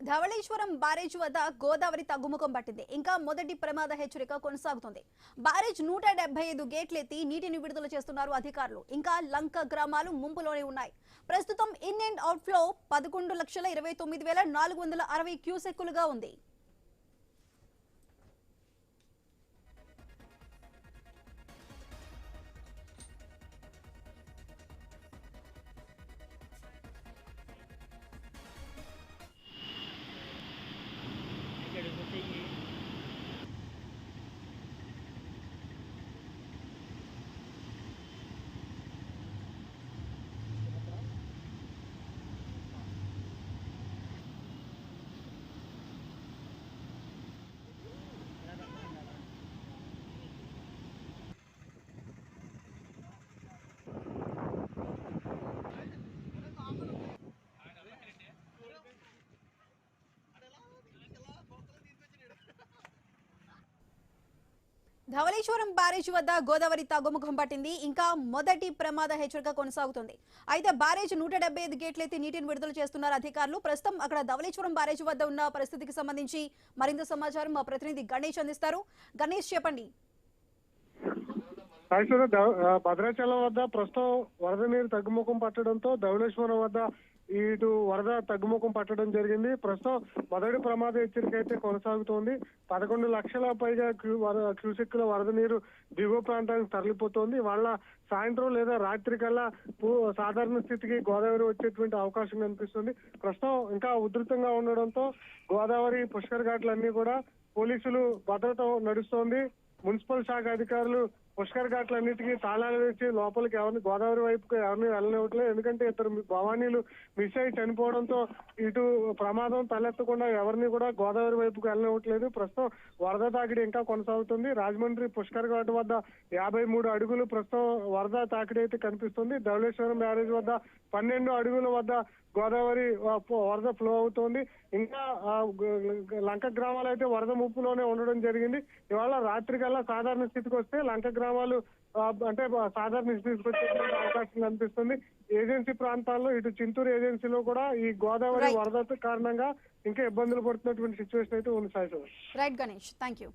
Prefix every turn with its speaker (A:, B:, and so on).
A: Dhavaleswaram barrage వద్ద గోదావరి తగ్గుముఖం పట్టింది. ఇంకా మొదటి ప్రమాద హెచ్చరిక కొనసాగుతుంది. బ్యారేజ్ 175 గేట్లెత్తి నీటిని విడుదల చేస్తున్నారు అధికారులు. ఇంకా లంక గ్రామాలు ముంపులోనే ఉన్నాయి. ప్రస్తుతం ఇన్ అండ్ అవుట్ ఫ్లో 11,29,460 క్యూసెక్కులుగా ఉంది. ధవళేశ్వరం బ్యారేజ్ వద్ద గోదావరి తగ్గుముఖం పట్టింది. ఇంకా మొదటి ప్రమాద హెచ్చరిక కొనసాగుతుంది. అయితే బ్యారేజ్ 175 గేట్లెత్తి నీటిని విడుదల చేస్తున్నారు అధికారులు. ప్రస్తుతం అక్కడ ధవళేశ్వరం బ్యారేజ్ వద్ద ఉన్న పరిస్థితికి సంబంధించి మరింత సమాచారం మా ప్రతినిధి గణేష్ అందిస్తారు. గణేష్, చెప్పండి.
B: భద్రాచలం వద్ద ప్రస్తుతం వరద నీరు తగ్గుముఖం పట్టడంతో ధవళేశ్వరం వద్ద ఇటు వరద తగ్గుముఖం పట్టడం జరిగింది. ప్రస్తుతం మొదటి ప్రమాద హెచ్చరిక అయితే కొనసాగుతోంది. 11 లక్షల పైగా క్యూసెక్కుల వరద నీరు దిగువ ప్రాంతానికి తరలిపోతోంది. వాళ్ళ సాయంత్రం లేదా రాత్రి కల్లా సాధారణ స్థితికి గోదావరి వచ్చేటువంటి అవకాశం కనిపిస్తుంది. ప్రస్తుతం ఇంకా ఉధృతంగా ఉండడంతో గోదావరి పుష్కర్ ఘాట్లన్నీ కూడా పోలీసులు భద్రత నడుస్తోంది. మున్సిపల్ శాఖ అధికారులు పుష్కర్ ఘాట్లన్నిటికీ తాళాలు వేసి లోపలికి ఎవరిని గోదావరి వైపుకి ఎవరిని వెళ్ళనివ్వట్లేదు. ఎందుకంటే ఇద్దరు భవానీలు మిస్ అయి చనిపోవడంతో ఇటు ప్రమాదం తలెత్తకుండా ఎవరిని కూడా గోదావరి వైపుకి వెళ్ళనివ్వట్లేదు. ప్రస్తుతం వరద తాకిడి ఇంకా కొనసాగుతుంది. రాజమండ్రి పుష్కర్ ఘాట్ వద్ద 53 అడుగులు ప్రస్తుతం వరద తాకిడి అయితే కనిపిస్తుంది. ధవళేశ్వరం బ్యారేజ్ వద్ద 12 అడుగుల వద్ద గోదావరి వరద ఫ్లో అవుతోంది. ఇంకా లంక గ్రామాలు అయితే వరద ముప్పులోనే ఉండడం జరిగింది. ఇవాళ రాత్రి కల్లా సాధారణ స్థితికి వస్తే లంక గ్రామాలు అంటే సాధారణ స్థితికి వచ్చే అవకాశం కనిపిస్తుంది. ఏజెన్సీ ప్రాంతాల్లో ఇటు చింతూరు ఏజెన్సీలో కూడా ఈ గోదావరి వరద కారణంగా ఇంకా ఇబ్బందులు పడుతున్నటువంటి సిచ్యువేషన్ అయితే ఉంది. Sai
A: right Ganesh, thank you.